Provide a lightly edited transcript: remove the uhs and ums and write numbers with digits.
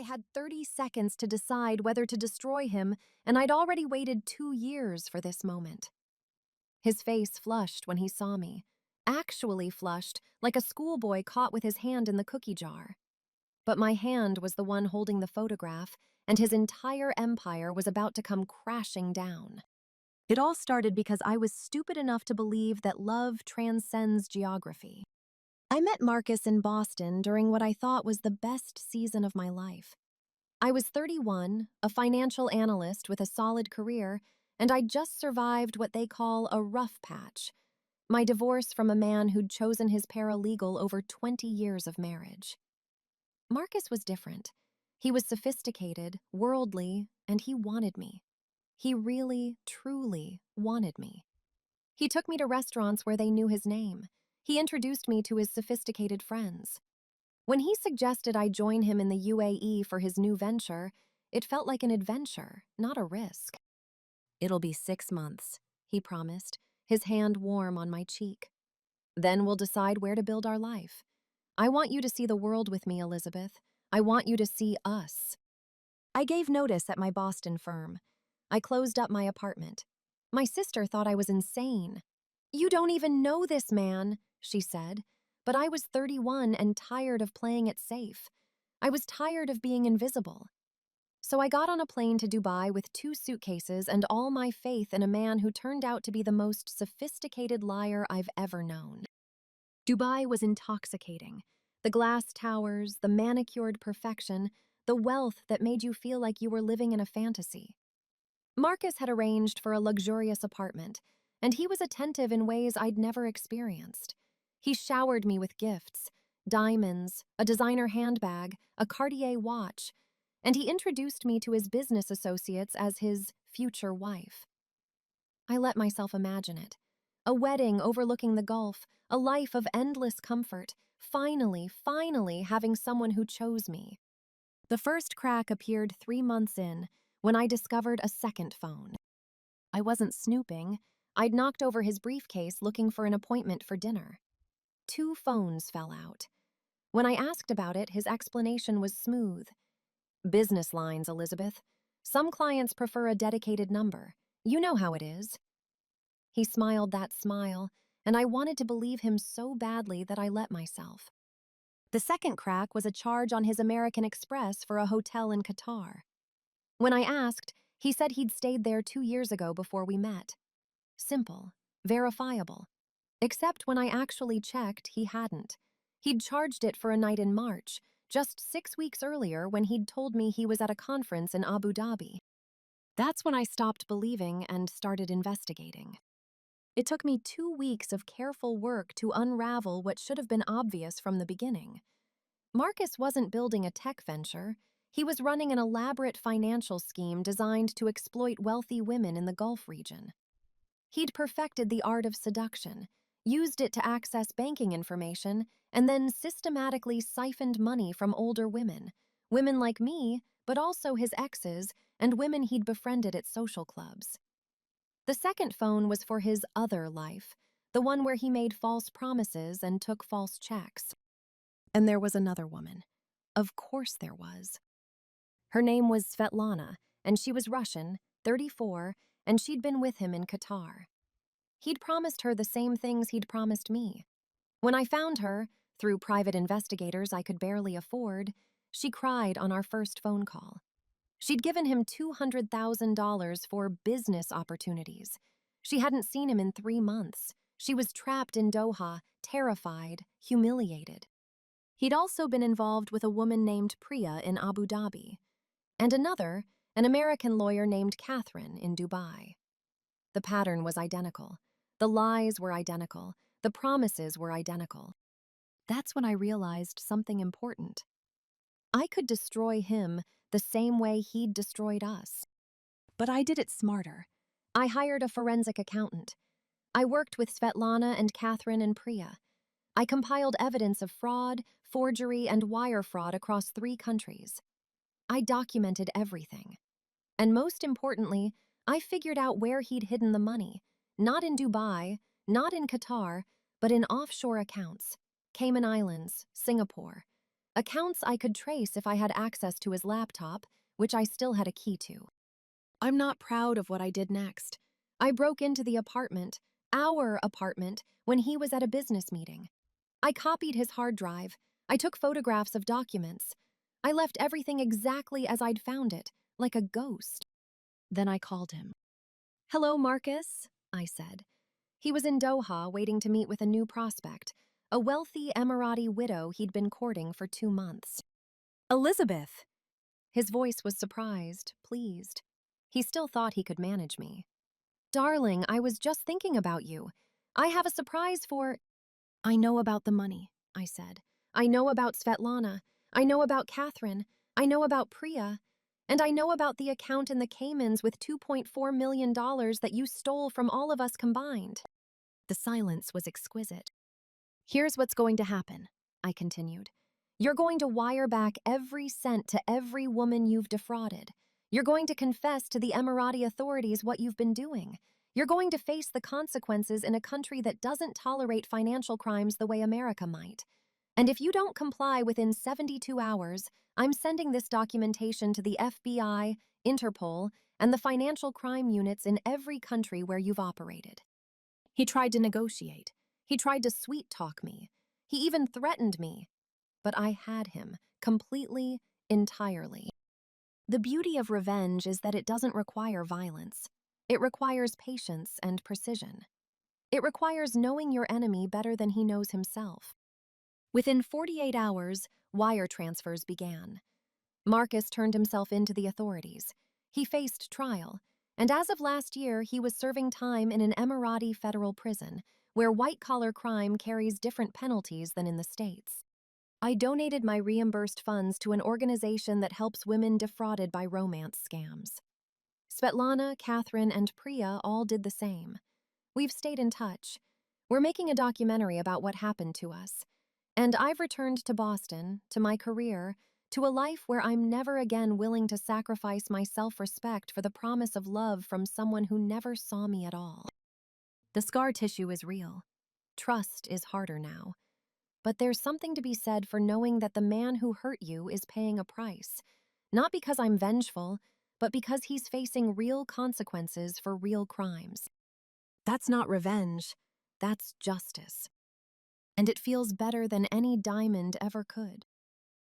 had 30 seconds to decide whether to destroy him, and I'd already waited 2 years for this moment. His face flushed when he saw me. Actually flushed, like a schoolboy caught with his hand in the cookie jar. But my hand was the one holding the photograph, and his entire empire was about to come crashing down. It all started because I was stupid enough to believe that love transcends geography. I met Marcus in Boston during what I thought was the best season of my life. I was 31, a financial analyst with a solid career, and I'd just survived what they call a rough patch, my divorce from a man who'd chosen his paralegal over 20 years of marriage. Marcus was different. He was sophisticated, worldly, and he wanted me. He really, truly wanted me. He took me to restaurants where they knew his name. He introduced me to his sophisticated friends. When he suggested I join him in the UAE for his new venture, it felt like an adventure, not a risk. "It'll be 6 months," he promised, his hand warm on my cheek. "Then we'll decide where to build our life. I want you to see the world with me, Elizabeth. I want you to see us." I gave notice at my Boston firm. I closed up my apartment. My sister thought I was insane. "You don't even know this man," she said. But I was 31 and tired of playing it safe. I was tired of being invisible. So I got on a plane to Dubai with 2 suitcases and all my faith in a man who turned out to be the most sophisticated liar I've ever known. Dubai was intoxicating. The glass towers, the manicured perfection, the wealth that made you feel like you were living in a fantasy. Marcus had arranged for a luxurious apartment, and he was attentive in ways I'd never experienced. He showered me with gifts, diamonds, a designer handbag, a Cartier watch, and he introduced me to his business associates as his future wife. I let myself imagine it. A wedding overlooking the Gulf, a life of endless comfort, finally having someone who chose me. The first crack appeared 3 months in, when I discovered a second phone. I wasn't snooping. I'd knocked over his briefcase looking for an appointment for dinner. 2 phones fell out. When I asked about it, his explanation was smooth. "Business lines, Elizabeth. Some clients prefer a dedicated number. You know how it is." He smiled that smile, and I wanted to believe him so badly that I let myself. The second crack was a charge on his American Express for a hotel in Qatar. When I asked, he said he'd stayed there 2 years ago before we met. Simple, verifiable. Except when I actually checked, he hadn't. He'd charged it for a night in March, just 6 weeks earlier when he'd told me he was at a conference in Abu Dhabi. That's when I stopped believing and started investigating. It took me 2 weeks of careful work to unravel what should have been obvious from the beginning. Marcus wasn't building a tech venture. He was running an elaborate financial scheme designed to exploit wealthy women in the Gulf region. He'd perfected the art of seduction, used it to access banking information, and then systematically siphoned money from older women like me, but also his exes and women he'd befriended at social clubs. The second phone was for his other life, the one where he made false promises and took false checks. And there was another woman. Of course there was. Her name was Svetlana, and she was Russian, 34, and she'd been with him in Qatar. He'd promised her the same things he'd promised me. When I found her, through private investigators I could barely afford, she cried on our first phone call. She'd given him $200,000 for business opportunities. She hadn't seen him in 3 months. She was trapped in Doha, terrified, humiliated. He'd also been involved with a woman named Priya in Abu Dhabi, and another, an American lawyer named Catherine, in Dubai. The pattern was identical. The lies were identical. The promises were identical. That's when I realized something important. I could destroy him the same way he'd destroyed us. But I did it smarter. I hired a forensic accountant. I worked with Svetlana and Catherine and Priya. I compiled evidence of fraud, forgery, and wire fraud across 3 countries. I documented everything. And most importantly, I figured out where he'd hidden the money. Not in Dubai, not in Qatar, but in offshore accounts. Cayman Islands, Singapore. accounts I could trace if I had access to his laptop, which I still had a key to. I'm not proud of what I did next. I broke into the apartment, our apartment, when he was at a business meeting. I copied his hard drive. I took photographs of documents. I left everything exactly as I'd found it, like a ghost. Then I called him. "Hello, Marcus," I said. He was in Doha waiting to meet with a new prospect, a wealthy Emirati widow he'd been courting for 2 months. "Elizabeth!" His voice was surprised, pleased. He still thought he could manage me. "Darling, I was just thinking about you. I have a surprise for—" "I know about the money," I said. "I know about Svetlana. I know about Catherine. I know about Priya. And I know about the account in the Caymans with $2.4 million that you stole from all of us combined." The silence was exquisite. "Here's what's going to happen," I continued. "You're going to wire back every cent to every woman you've defrauded. You're going to confess to the Emirati authorities what you've been doing. You're going to face the consequences in a country that doesn't tolerate financial crimes the way America might. And if you don't comply within 72 hours, I'm sending this documentation to the FBI, Interpol, and the financial crime units in every country where you've operated." He tried to negotiate. He tried to sweet-talk me. He even threatened me. But I had him, completely, entirely. The beauty of revenge is that it doesn't require violence. It requires patience and precision. It requires knowing your enemy better than he knows himself. Within 48 hours, wire transfers began. Marcus turned himself in to the authorities. He faced trial, and as of last year, he was serving time in an Emirati federal prison, where white-collar crime carries different penalties than in the States. I donated my reimbursed funds to an organization that helps women defrauded by romance scams. Svetlana, Catherine, and Priya all did the same. We've stayed in touch. We're making a documentary about what happened to us. And I've returned to Boston, to my career, to a life where I'm never again willing to sacrifice my self-respect for the promise of love from someone who never saw me at all. The scar tissue is real. Trust is harder now. But there's something to be said for knowing that the man who hurt you is paying a price. Not because I'm vengeful, but because he's facing real consequences for real crimes. That's not revenge. That's justice. And it feels better than any diamond ever could.